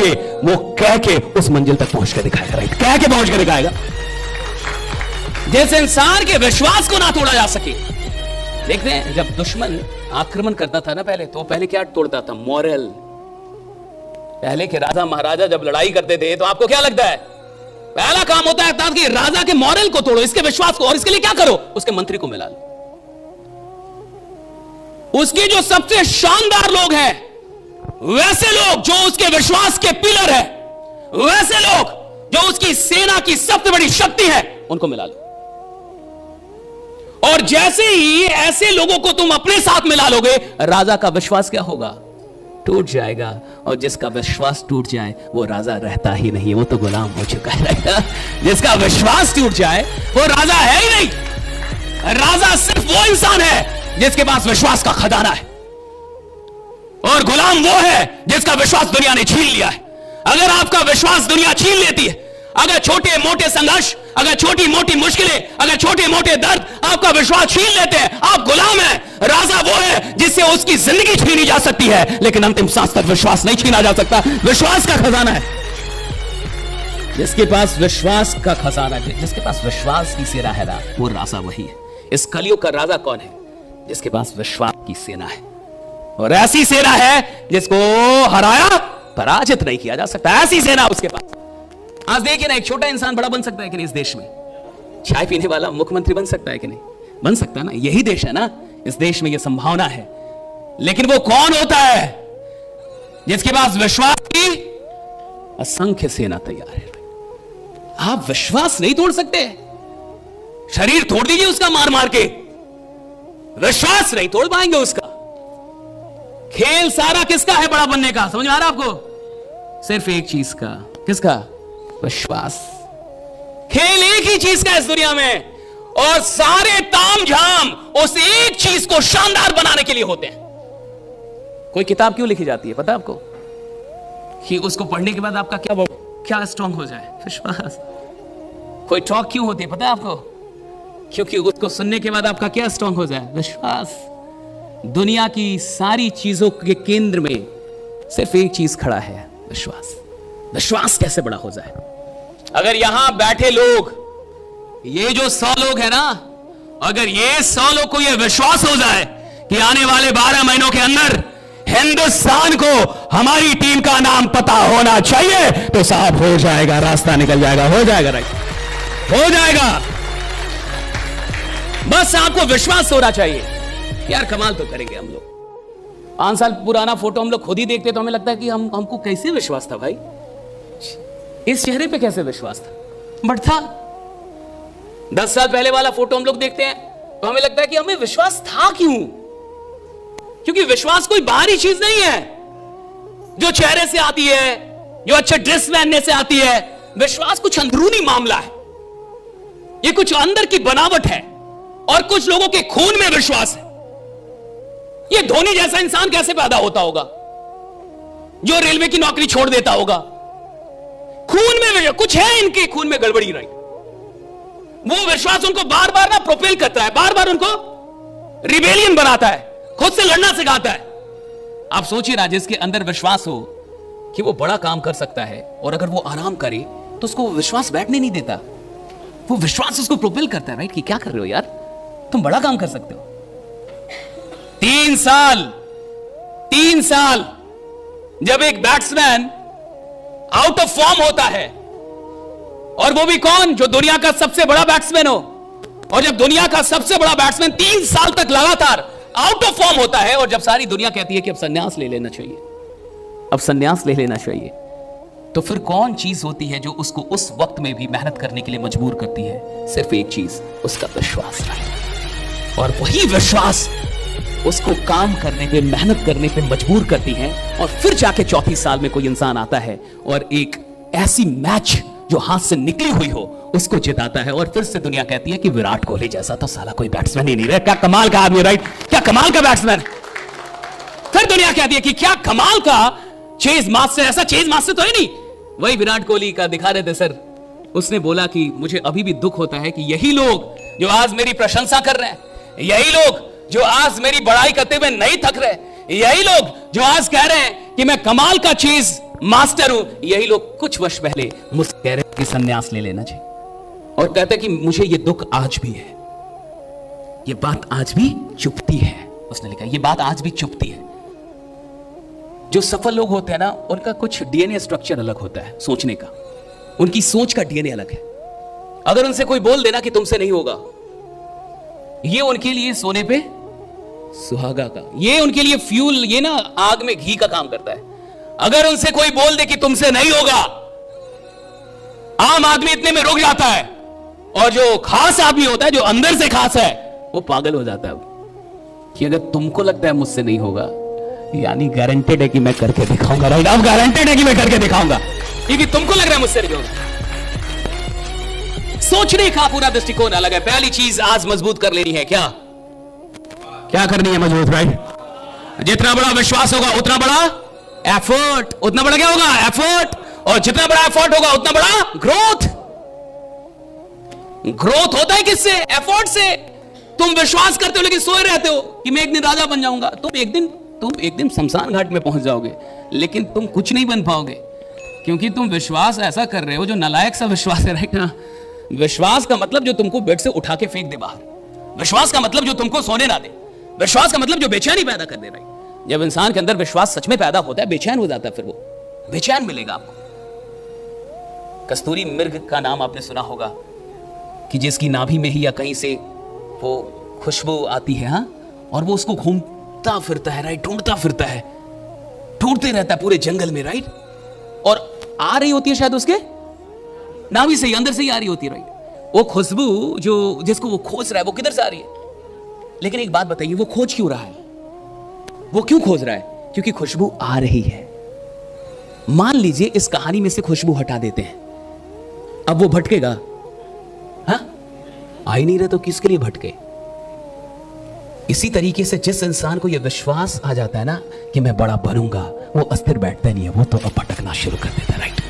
लीजिए, वो कह के उस मंजिल तक पहुंच के दिखाएगा। राइट, कह के पहुंच के दिखाएगा। जैसे इंसान के विश्वास को ना तोड़ा जा सके। देखते हैं जब दुश्मन आक्रमण करता था ना पहले क्या तोड़ता था? मॉरल। पहले के राजा महाराजा जब लड़ाई करते थे तो आपको क्या लगता है पहला काम होता है कि राजा के मॉरल को तोड़ो, इसके विश्वास को, और इसके लिए क्या करो? उसके मंत्री को मिला लो। उसके जो सबसे शानदार लोग हैं, वैसे लोग जो उसके विश्वास के पिलर है, वैसे लोग जो उसकी सेना की सबसे बड़ी शक्ति है, उनको मिला लो। और जैसे ही ऐसे लोगों को तुम अपने साथ मिला लोगे, राजा का विश्वास क्या होगा? टूट जाएगा। और जिसका विश्वास टूट जाए वो राजा रहता ही नहीं, वो तो गुलाम हो चुका है। जिसका विश्वास टूट जाए वो राजा है ही नहीं। राजा सिर्फ वो इंसान है जिसके पास विश्वास का खजाना है, और गुलाम वो है जिसका विश्वास दुनिया ने छीन लिया है। अगर आपका विश्वास दुनिया छीन लेती है, अगर छोटे मोटे संघर्ष, अगर छोटी मोटी मुश्किलें, अगर छोटे मोटे दर्द आपका विश्वास छीन लेते हैं, आप गुलाम हैं। राजा वो है जिससे उसकी जिंदगी छीनी जा सकती है, लेकिन अंतिम सांस तक विश्वास नहीं छीना जा सकता। विश्वास का खजाना है। जिसके पास विश्वास का खजाना है, जिसके पास विश्वास की सेना है ना, वो राजा वही है। इस कलयुग का राजा कौन है? जिसके पास विश्वास की सेना है, और ऐसी सेना है जिसको हराया पराजित नहीं किया जा सकता। ऐसी सेना उसके पास। आज देखिए ना, एक छोटा इंसान बड़ा बन सकता है कि नहीं? इस देश में चाय पीने वाला मुख्यमंत्री बन सकता है कि नहीं? बन सकता है ना। यही देश है ना, इस देश में यह संभावना है। लेकिन वो कौन होता है? जिसके पास विश्वास की असंख्य सेना तैयार है। आप विश्वास नहीं तोड़ सकते। शरीर तोड़ दीजिए उसका मार मार के, विश्वास नहीं तोड़ पाएंगे उसका। खेल सारा किसका है बड़ा बनने का? समझ में आ रहा आपको? सिर्फ एक चीज का। किसका? विश्वास। खेल एक ही चीज का है इस दुनिया में, और सारे तामझाम उस एक चीज को शानदार बनाने के लिए होते हैं। कोई किताब क्यों लिखी जाती है पता है आपको? कि उसको पढ़ने के बाद आपका क्या स्ट्रांग हो जाए? विश्वास। कोई टॉक क्यों होती है पता है आपको? क्योंकि उसको सुनने के बाद आपका क्या स्ट्रांग हो जाए? विश्वास। दुनिया की सारी चीजों के केंद्र में सिर्फ एक चीज खड़ा है, विश्वास। विश्वास कैसे बड़ा हो जाए? अगर यहां बैठे लोग, ये जो 100 लोग हैं ना, अगर ये 100 लोग को ये विश्वास हो जाए कि आने वाले 12 महीनों के अंदर हिंदुस्तान को हमारी टीम का नाम पता होना चाहिए, तो साहब हो जाएगा, रास्ता निकल जाएगा, हो जाएगा। राइट, हो जाएगा। बस आपको विश्वास होना चाहिए। यार कमाल तो करेंगे हम लोग। 5 साल पुराना फोटो हम लोग खुद ही देखते तो हमें लगता है कि हमको कैसे विश्वास था भाई, इस चेहरे पे कैसे विश्वास था, बट था। 10 साल पहले वाला फोटो हम लोग देखते हैं तो हमें लगता है कि हमें विश्वास था क्यों? क्योंकि विश्वास कोई बाहरी चीज नहीं है जो चेहरे से आती है, जो अच्छे ड्रेस पहनने से आती है। विश्वास कुछ अंदरूनी मामला है, ये कुछ अंदर की बनावट है, और कुछ लोगों के खून में विश्वास है। ये धोनी जैसा इंसान कैसे पैदा होता होगा जो रेलवे की नौकरी छोड़ देता होगा? खून में कुछ है, इनके खून में गड़बड़ी रही। वो विश्वास उनको बार बार ना प्रोपेल करता है, बार बार उनको रिबेलियन बनाता है, खुद से लड़ना सिखाता है। आप सोचिए ना, जिसके अंदर विश्वास हो कि वो बड़ा काम कर सकता है, और अगर वो आराम करे तो उसको विश्वास बैठने नहीं देता। वो विश्वास उसको प्रोपेल करता है, राइट, कि क्या कर रहे हो यार, तुम बड़ा काम कर सकते हो। 3 साल जब एक बैट्समैन आउट ऑफ फॉर्म होता है, और वो भी कौन? जो दुनिया का सबसे बड़ा बैट्समैन हो। और जब दुनिया का सबसे बड़ा बैट्समैन 3 साल तक लगातार आउट ऑफ फॉर्म होता है, और जब सारी दुनिया कहती है कि अब संन्यास ले लेना चाहिए, अब संन्यास ले लेना चाहिए, तो फिर कौन चीज होती है जो उसको उस वक्त में भी मेहनत करने के लिए मजबूर करती है? सिर्फ एक चीज, उसका विश्वास है। और वही विश्वास उसको काम करने पे, मेहनत करने पे मजबूर करती है। और फिर जाके 34 साल में कोई इंसान आता है और एक ऐसी मैच जो हाथ से निकली हुई हो उसको जिताता है, और फिर से दुनिया कहती है कि विराट कोहली जैसा तो साला कोई बैट्समैन ही नहीं रहा। क्या कमाल का आदमी, राइट, क्या कमाल का बैट्समैन। फिर दुनिया कहती है कि क्या कमाल का चेज मास्टर, ऐसा चेज मास्टर तो है नहीं। वही विराट कोहली का दिखा रहे थे सर, उसने बोला कि मुझे अभी भी दुख होता है कि यही लोग जो आज मेरी प्रशंसा कर रहे हैं, यही लोग जो आज मेरी बड़ाई करते हुए नहीं थक रहे, यही लोग जो आज कह रहे हैं कि मैं कमाल का चीज मास्टर हूं, यही लोग कुछ वर्ष पहले मुझसे कह रहे कि संन्यास ले लेना चाहिए, और कहते कि मुझे ये दुख आज भी है, ये बात आज भी चुभती है। उसने लिखा ये बात आज भी चुभती है। जो सफल लोग होते हैं ना, उनका कुछ डीएनए स्ट्रक्चर अलग होता है, सोचने का, उनकी सोच का डीएनए अलग है। अगर उनसे कोई बोल देना कि तुमसे नहीं होगा, ये उनके लिए सोने पे सुहागा का, ये उनके लिए फ्यूल, ये ना आग में घी का काम करता है। अगर उनसे कोई बोल दे कि तुमसे नहीं होगा, आम आदमी इतने में रुक जाता है, और जो खास आदमी होता है, जो अंदर से खास है, वो पागल हो जाता है कि अगर तुमको लगता है मुझसे नहीं होगा, यानी गारंटेड है कि मैं करके दिखाऊंगा। राइट, अब गारंटेड है कि मैं करके दिखाऊंगा, क्योंकि तुमको लग रहा है मुझसे नहीं होगा। सोचने का पूरा दृष्टिकोण अलग है। पहली चीज आज मजबूत कर लेनी है, क्या क्या करनी है मजबूत? राइट, जितना बड़ा विश्वास होगा उतना बड़ा एफर्ट, उतना बड़ा क्या होगा? एफर्ट। और जितना बड़ा एफर्ट होगा उतना बड़ा ग्रोथ। ग्रोथ होता है किससे? एफर्ट से। तुम विश्वास करते हो लेकिन सोए रहते हो कि मैं एक दिन राजा बन जाऊंगा। तुम एक दिन शमशान घाट में पहुंच जाओगे, लेकिन तुम कुछ नहीं बन पाओगे, क्योंकि तुम विश्वास ऐसा कर रहे हो जो नालायक सा विश्वास है। राइट ना? विश्वास का मतलब जो तुमको बेड से उठा के फेंक दे बाहर, विश्वास का मतलब जो तुमको सोने ना दे, विश्वास का मतलब जो बेचैनी पैदा कर दे। राइट, जब इंसान के अंदर विश्वास सच में पैदा होता है, बेचैन हो जाता है, फिर वो बेचैन मिलेगा आपको। कस्तूरी मृग का नाम आपने सुना होगा, कि जिसकी नाभि में ही या कहीं से वो खुशबू आती है, हाँ, और वो उसको घूमता फिरता है। राइट, ढूंढता फिरता है, ढूंढते रहता है पूरे जंगल में। राइट, और आ रही होती है शायद उसके नाभि से ही, अंदर से ही आ रही होती है। राइट, वो खुशबू जो जिसको वो खोज रहा है, वो किधर से आ रही है? लेकिन एक बात बताइए, वो खोज क्यों रहा है? वो क्यों खोज रहा है? क्योंकि खुशबू आ रही है। मान लीजिए इस कहानी में से खुशबू हटा देते हैं, अब वो भटकेगा? हाँ, आ ही नहीं रहा तो किसके लिए भटके? इसी तरीके से जिस इंसान को यह विश्वास आ जाता है ना कि मैं बड़ा बनूंगा, वो अस्थिर बैठता नहीं है, वो तो अब भटकना शुरू कर देता है। राइट,